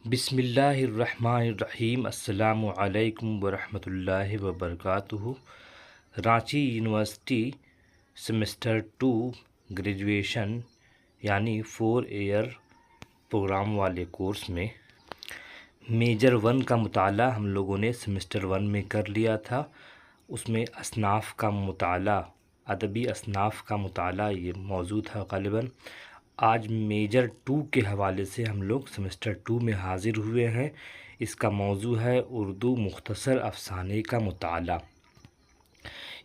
بسم اللہ الرحمن الرحیم۔ السلام علیکم ورحمۃ اللہ وبرکاتہ۔ رانچی یونیورسٹی سیمسٹر 2 گریجویشن یعنی 4 ایئر پروگرام والے کورس میں میجر 1 کا مطالعہ ہم لوگوں نے سیمسٹر 1 میں کر لیا تھا۔ اس میں اصناف کا مطالعہ، ادبی اصناف کا مطالعہ یہ موضوع تھا غالباً۔ آج میجر 2 کے حوالے سے ہم لوگ سیمسٹر 2 میں حاضر ہوئے ہیں۔ اس کا موضوع ہے اردو مختصر افسانے کا مطالعہ۔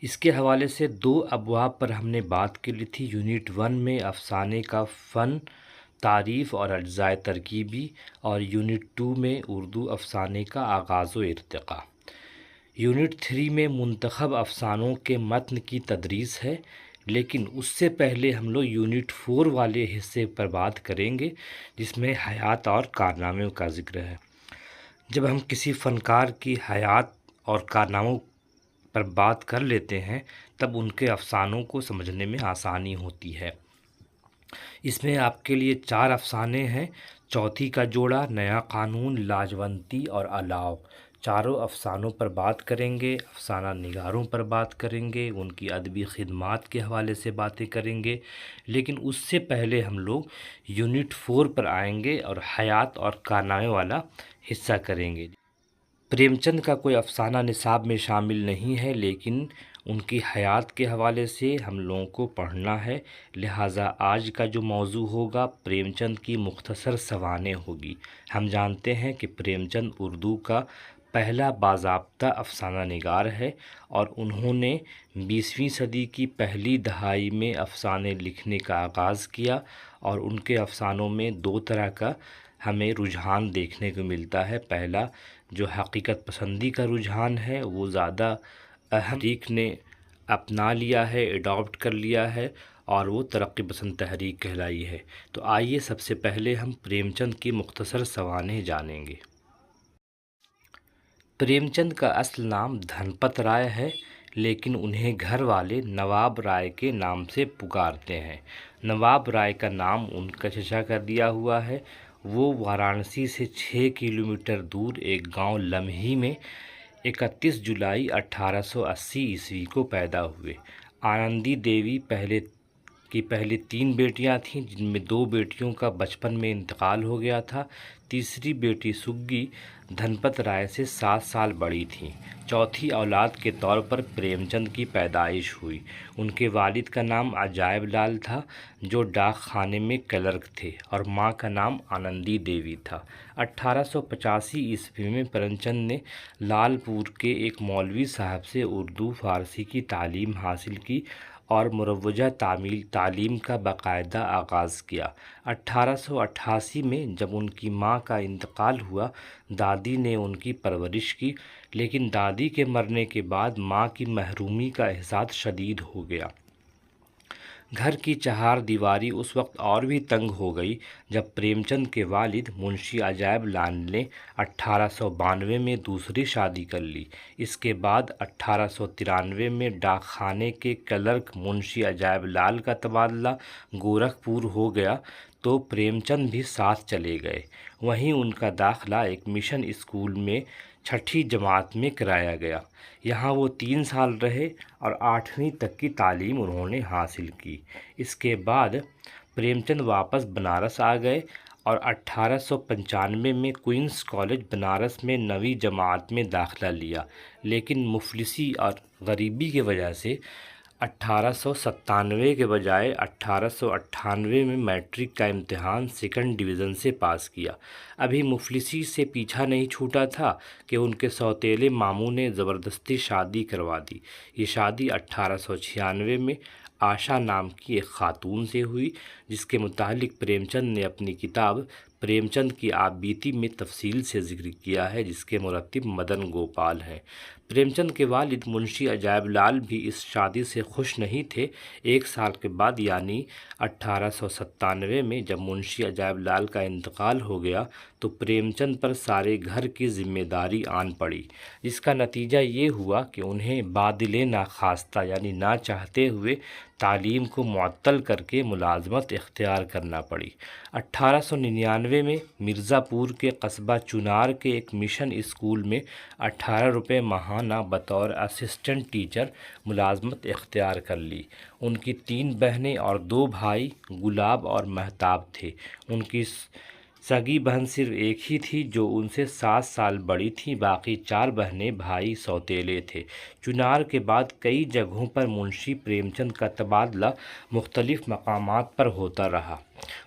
اس کے حوالے سے 2 ابواب پر ہم نے بات کی لی تھی۔ یونٹ 1 میں افسانے کا فن، تعریف اور اجزائے ترکیبی، اور یونٹ 2 میں اردو افسانے کا آغاز و ارتقاء۔ یونٹ 3 میں منتخب افسانوں کے متن کی تدریس ہے، لیکن اس سے پہلے ہم لوگ یونٹ 4 والے حصے پر بات کریں گے جس میں حیات اور کارناموں کا ذکر ہے۔ جب ہم کسی فنکار کی حیات اور کارناموں پر بات کر لیتے ہیں تب ان کے افسانوں کو سمجھنے میں آسانی ہوتی ہے۔ اس میں آپ کے لیے 4 افسانے ہیں: چوتھی کا جوڑا، نیا قانون، لاجونتی اور الاؤ۔ چاروں افسانوں پر بات کریں گے، افسانہ نگاروں پر بات کریں گے، ان کی ادبی خدمات کے حوالے سے باتیں کریں گے، لیکن اس سے پہلے ہم لوگ یونٹ 4 پر آئیں گے اور حیات اور کارنامے والا حصہ کریں گے۔ پریم چند کا کوئی افسانہ نصاب میں شامل نہیں ہے، لیکن ان کی حیات کے حوالے سے ہم لوگوں کو پڑھنا ہے، لہٰذا آج کا جو موضوع ہوگا پریم چند کی مختصر سوانح ہوگی۔ ہم جانتے ہیں کہ پریم چند اردو کا پہلا باضابطہ افسانہ نگار ہے اور انہوں نے 20ویں صدی کی پہلی دہائی میں افسانے لکھنے کا آغاز کیا، اور ان کے افسانوں میں 2 طرح کا ہمیں رجحان دیکھنے کو ملتا ہے۔ پہلا جو حقیقت پسندی کا رجحان ہے وہ زیادہ تحریک نے اپنا لیا ہے، اڈاپٹ کر لیا ہے، اور وہ ترقی پسند تحریک کہلائی ہے۔ تو آئیے سب سے پہلے ہم پریم چند کی مختصر سوانح جانیں گے۔ پریم چند کا اصل نام دھنپت رائے ہے، لیکن انہیں گھر والے نواب رائے کے نام سے پکارتے ہیں۔ نواب رائے کا نام ان کا چچا کا دیا ہوا ہے۔ وہ وارانسی سے 6 کلومیٹر دور ایک گاؤں لمحی میں 31 جولائی 1880 عیسوی کو پیدا ہوئے۔ آنندی دیوی پہلی 3 بیٹیاں تھیں، جن میں 2 بیٹیوں کا بچپن میں انتقال ہو گیا تھا۔ تیسری بیٹی سگی دھنپت رائے سے 7 سال بڑی تھیں۔ چوتھی اولاد کے طور پر پریم چند کی پیدائش ہوئی۔ ان کے والد کا نام عجائب لال تھا جو ڈاک خانے میں کلرک تھے، اور ماں کا نام آنندی دیوی تھا۔ 1885 عیسوی میں پریم چند نے لال پور کے ایک مولوی صاحب سے اردو فارسی کی تعلیم حاصل کی اور مروجہ تعلیم کا باقاعدہ آغاز کیا۔ 1888 میں جب ان کی ماں کا انتقال ہوا، دادی نے ان کی پرورش کی، لیکن دادی کے مرنے کے بعد ماں کی محرومی کا احساس شدید ہو گیا۔ گھر کی 4 دیواری اس وقت اور بھی تنگ ہو گئی جب پریم چند کے والد منشی عجائب لال نے 1892 میں دوسری شادی کر لی۔ اس کے بعد 1893 میں ڈاک خانے کے کلرک منشی عجائب لال کا تبادلہ گورکھپور ہو گیا تو پریم چند بھی ساتھ چلے گئے۔ وہیں ان کا داخلہ ایک مشن اسکول میں 6ٹھی جماعت میں کرایا گیا۔ یہاں وہ 3 سال رہے اور 8ویں تک کی تعلیم انہوں نے حاصل کی۔ اس کے بعد پریم چند واپس بنارس آ گئے اور 1895 میں کوئنس کالج بنارس میں 9ویں جماعت میں داخلہ لیا، لیکن مفلسی اور غریبی کی وجہ سے 1897 کے بجائے 1898 میں میٹرک کا امتحان 2nd ڈویژن سے پاس کیا۔ ابھی مفلسی سے پیچھا نہیں چھوٹا تھا کہ ان کے سوتیلے ماموں نے زبردستی شادی کروا دی۔ یہ شادی 1896 میں آشا نام کی ایک خاتون سے ہوئی، جس کے متعلق پریم چند نے اپنی کتاب پریم چند کی آپ بیتی میں تفصیل سے ذکر کیا ہے، جس کے مرتب مدن گوپال ہیں۔ پریم چند کے والد منشی عجائب لال بھی اس شادی سے خوش نہیں تھے۔ 1 سال کے بعد یعنی 1897 میں جب منشی عجائب لال کا انتقال ہو گیا تو پریم چند پر سارے گھر کی ذمہ داری آن پڑی، جس کا نتیجہ یہ ہوا کہ انہیں بادلِ ناخواستہ یعنی نہ چاہتے ہوئے تعلیم کو معطل کر کے ملازمت اختیار کرنا پڑی۔ 1899 میں مرزا پور کے قصبہ چنار کے ایک مشن اسکول میں 18 روپے ماہانہ بطور اسسٹنٹ ٹیچر ملازمت اختیار کر لی۔ ان کی 3 بہنیں اور 2 بھائی گلاب اور مہتاب تھے۔ ان کی سگی بہن صرف ایک ہی تھی جو ان سے 7 سال بڑی تھی، باقی 4 بہنیں بھائی سوتیلے تھے۔ چنار کے بعد کئی جگہوں پر منشی پریم چند کا تبادلہ مختلف مقامات پر ہوتا رہا۔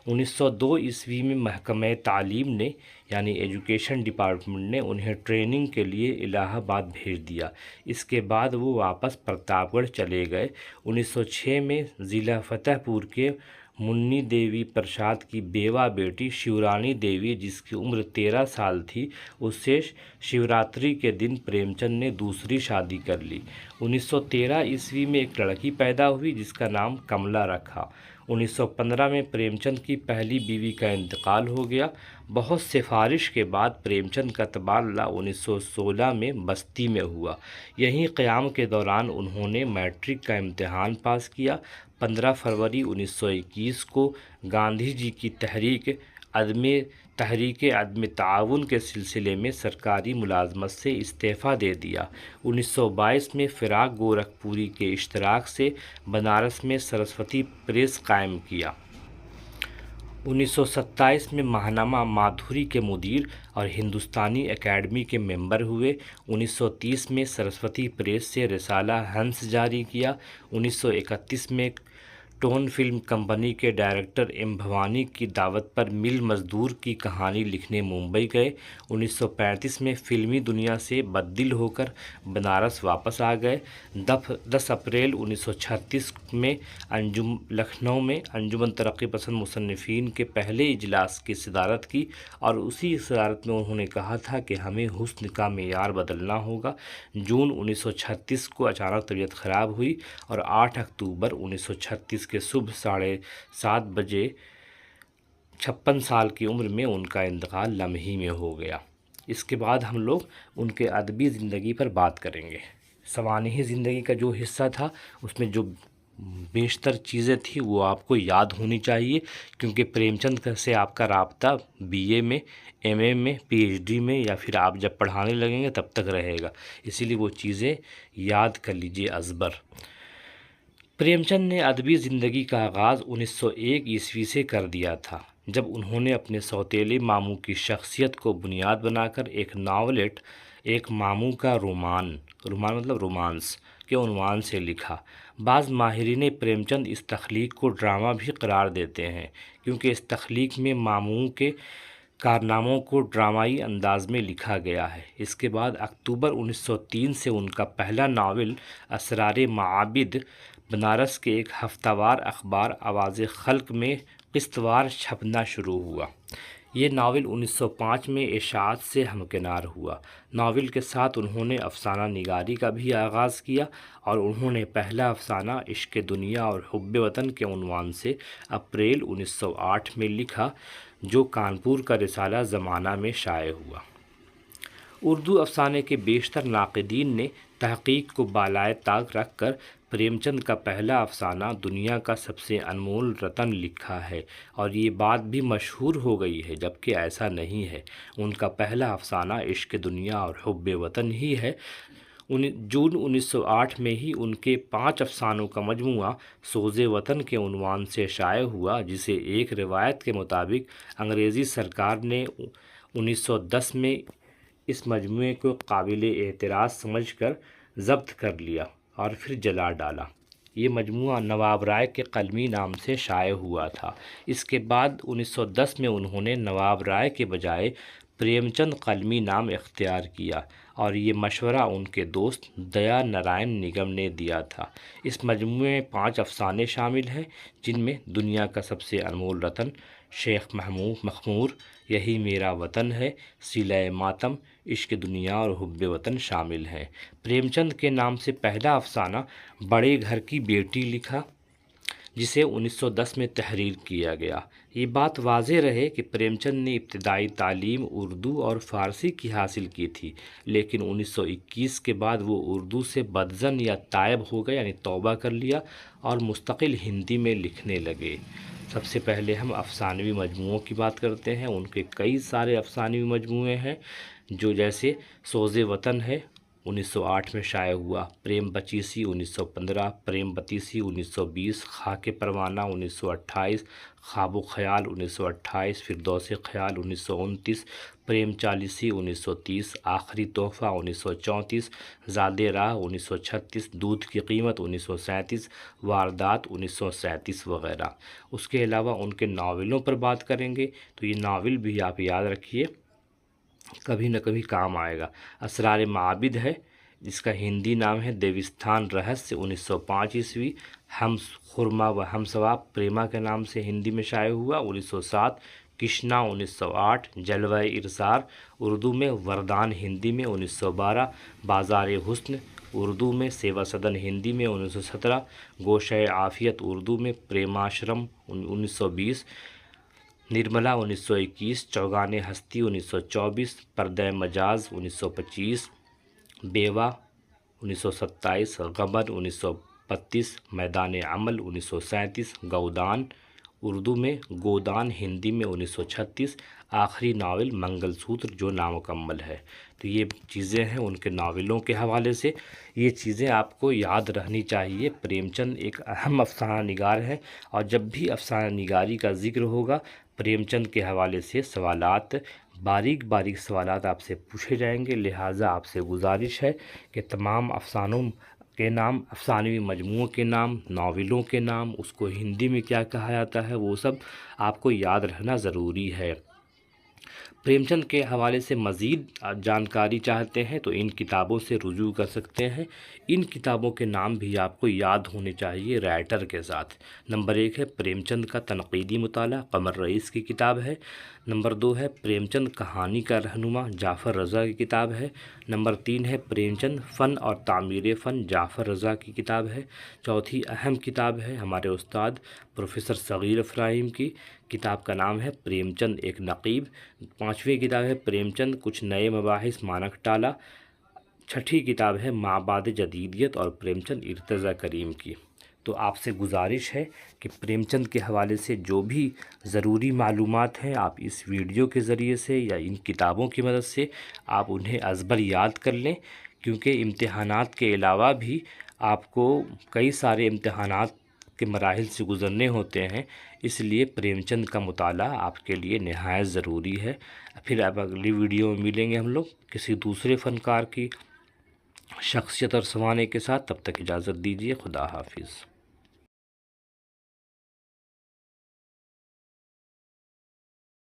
1902 عیسوی میں محکمہ تعلیم نے یعنی ایجوکیشن ڈپارٹمنٹ نے انہیں ٹریننگ کے لیے الہ آباد بھیج دیا۔ اس کے بعد وہ واپس پرتاپ گڑھ چلے گئے۔ 1906 میں ضلع فتح پور کے منی دیوی پرساد کی بیوہ بیٹی شیورانی دیوی، جس کی عمر 13 سال تھی، اس سے شیوراتری کے دن پریم چند نے دوسری شادی کر لی۔ 1913 عیسوی میں ایک لڑکی پیدا ہوئی جس کا نام کملا رکھا۔ 1915 میں پریم چند کی پہلی بیوی کا انتقال ہو گیا۔ بہت سفارش کے بعد پریم چند کا تبادلہ 1916 میں بستی میں ہوا۔ یہیں قیام کے دوران انہوں نے میٹرک کا امتحان پاس کیا۔ 15 فروری 1921 کو گاندھی جی کی تحریک عدم تعاون کے سلسلے میں سرکاری ملازمت سے استعفیٰ دے دیا۔ 1922 میں فراق گورکھپوری کے اشتراک سے بنارس میں سرسوتی پریس قائم کیا۔ 1927 میں ماہنامہ مادھوری کے مدیر اور ہندوستانی اکیڈمی کے ممبر ہوئے۔ 1930 میں سرسوتی پریس سے رسالہ ہنس جاری کیا۔ 1931 میں ٹون فلم کمپنی کے ڈائریکٹر ایم بھوانی کی دعوت پر مل مزدور کی کہانی لکھنے ممبئی گئے۔ 1935 میں فلمی دنیا سے بددل ہو کر بنارس واپس آ گئے۔ 10 اپریل 1936 میں لکھنؤ میں انجمن ترقی پسند مصنفین کے پہلے اجلاس کی صدارت کی اور اسی صدارت میں انہوں نے کہا تھا کہ ہمیں حسن کا معیار بدلنا ہوگا۔ جون 1936 کو اچانک طبیعت خراب ہوئی اور 8 اکتوبر 1936 کے صبح 7:30 بجے 56 سال کی عمر میں ان کا انتقال لمحی میں ہو گیا۔ اس کے بعد ہم لوگ ان کے ادبی زندگی پر بات کریں گے۔ سوانحی زندگی کا جو حصہ تھا اس میں جو بیشتر چیزیں تھیں وہ آپ کو یاد ہونی چاہیے، کیونکہ پریم چند سے آپ کا رابطہ بی اے میں، ایم اے میں، پی ایچ ڈی میں یا پھر آپ جب پڑھانے لگیں گے تب تک رہے گا، اسی لیے وہ چیزیں یاد کر لیجئے ازبر۔ پریم چند نے ادبی زندگی کا آغاز 1901 عیسوی سے کر دیا تھا، جب انہوں نے اپنے سوتیلے ماموں کی شخصیت کو بنیاد بنا کر ایک ناولٹ ایک ماموں کا رومان مطلب رومانس کے عنوان سے لکھا۔ بعض ماہرین پریم چند اس تخلیق کو ڈرامہ بھی قرار دیتے ہیں، کیونکہ اس تخلیق میں ماموں کے کارناموں کو ڈرامائی انداز میں لکھا گیا ہے۔ اس کے بعد اکتوبر 1903 سے ان کا پہلا ناول اسرار معابد بنارس کے ایک ہفتہ وار اخبار آواز خلق میں قسط وار چھپنا شروع ہوا۔ یہ ناول 1905 میں اشاعت سے ہمکنار ہوا۔ ناول کے ساتھ انہوں نے افسانہ نگاری کا بھی آغاز کیا اور انہوں نے پہلا افسانہ عشق دنیا اور حب وطن کے عنوان سے اپریل 1908 میں لکھا، جو کانپور کا رسالہ زمانہ میں شائع ہوا۔ اردو افسانے کے بیشتر ناقدین نے تحقیق کو بالائے طاق رکھ کر پریم چند کا پہلا افسانہ دنیا کا سب سے انمول رتن لکھا ہے، اور یہ بات بھی مشہور ہو گئی ہے، جبکہ ایسا نہیں ہے۔ ان کا پہلا افسانہ عشق دنیا اور حب وطن ہی ہے۔ جون 1908 میں ہی ان کے 5 افسانوں کا مجموعہ سوز وطن کے عنوان سے شائع ہوا، جسے ایک روایت کے مطابق انگریزی سرکار نے 1910 میں اس مجموعے کو قابل اعتراض سمجھ کر ضبط کر لیا اور پھر جلا ڈالا۔ یہ مجموعہ نواب رائے کے قلمی نام سے شائع ہوا تھا۔ اس کے بعد 1910 میں انہوں نے نواب رائے کے بجائے پریم چند قلمی نام اختیار کیا، اور یہ مشورہ ان کے دوست دیا نارائن نگم نے دیا تھا۔ اس مجموعے میں 5 افسانے شامل ہیں، جن میں دنیا کا سب سے انمول رتن، شیخ مخمور، یہی میرا وطن ہے، صلہ ماتم، عشق دنیا اور حب وطن شامل ہیں۔ پریم چند کے نام سے پہلا افسانہ بڑے گھر کی بیٹی لکھا، جسے 1910 میں تحریر کیا گیا۔ یہ بات واضح رہے کہ پریم چند نے ابتدائی تعلیم اردو اور فارسی کی حاصل کی تھی، لیکن 1921 کے بعد وہ اردو سے بدظن یا تائب ہو گئے، یعنی توبہ کر لیا اور مستقل ہندی میں لکھنے لگے۔ سب سے پہلے ہم افسانوی مجموعوں کی بات کرتے ہیں۔ ان کے کئی سارے افسانوی مجموعے ہیں، جو جیسے سوز وطن ہے، 1908 میں شائع ہوا، پریم بچیسی 1915، پریم بتیسی 1920، خاک پروانہ 1928، خواب و خیال 1928، فردوس خیال 1929، پریم چالیسی 1930، آخری تحفہ 1934، زاد راہ 1936، دودھ کی قیمت 1937، واردات 1937 وغیرہ۔ اس کے علاوہ ان کے ناولوں پر بات کریں گے تو یہ ناول بھی آپ یاد رکھیے، کبھی نہ کبھی کام آئے گا۔ اسرار معابد ہے، جس کا ہندی نام ہے دیوستھان رہسیہ، 1905 عیسوی۔ ہم خرما و ہم ثواب پریما کے نام سے ہندی میں شائع ہوا، 1907۔ کشنا 1908، جلوہ ارسار اردو میں، وردان ہندی میں 1912، بازار حسن اردو میں، سیوا سدن ہندی میں 1917، گوشہ عافیت اردو میں، پریماشرم 1920، نرملا 1921، چوگان ہستی 1924، پردہ مجاز 1925، بیوہ 1927، غبن 1932، میدان عمل 1937، گودان اردو میں، گودان ہندی میں 1936، آخری ناول منگل سوتر جو نامکمل ہے۔ تو یہ چیزیں ہیں ان کے ناولوں کے حوالے سے، یہ چیزیں آپ کو یاد رہنی چاہیے۔ پریم چند ایک اہم افسانہ نگار ہے، اور جب بھی افسانہ نگاری کا ذکر ہوگا پریم چند کے حوالے سے سوالات، باریک باریک سوالات آپ سے پوچھے جائیں گے، لہٰذا آپ سے گزارش ہے کہ تمام افسانوں کے نام، افسانوی مجموعوں کے نام، ناولوں کے نام، اس کو ہندی میں کیا کہا جاتا ہے، وہ سب آپ کو یاد رہنا ضروری ہے۔ پریم چند کے حوالے سے مزید جانکاری چاہتے ہیں تو ان کتابوں سے رجوع کر سکتے ہیں۔ ان کتابوں کے نام بھی آپ کو یاد ہونے چاہیے رائٹر کے ساتھ۔ نمبر 1 ہے پریم چند کا تنقیدی مطالعہ، قمر رئیس کی کتاب ہے۔ نمبر 2 ہے پریم چند کہانی کا رہنما، جعفر رضا کی کتاب ہے۔ نمبر 3 ہے پریم چند فن اور تعمیر فن، جعفر رضا کی کتاب ہے۔ چوتھی اہم کتاب ہے ہمارے استاد پروفیسر صغیر افراہیم کی، کتاب کا نام ہے پریم چند ایک نقیب۔ پانچویں کتاب ہے پریم چند کچھ نئے مباحث مانک ٹالا۔ چھٹی کتاب ہے مابعد جدیدیت اور پریم چند ارتضیٰ کریم کی۔ تو آپ سے گزارش ہے کہ پریم چند کے حوالے سے جو بھی ضروری معلومات ہیں آپ اس ویڈیو کے ذریعے سے یا ان کتابوں کی مدد سے آپ انہیں ازبر یاد کر لیں، کیونکہ امتحانات کے علاوہ بھی آپ کو کئی سارے امتحانات کے مراحل سے گزرنے ہوتے ہیں، اس لیے پریم چند کا مطالعہ آپ کے لیے نہایت ضروری ہے۔ پھر اب اگلی ویڈیو میں ملیں گے ہم لوگ کسی دوسرے فنکار کی شخصیت اور سوانح کے ساتھ، تب تک اجازت دیجیے، خدا حافظ۔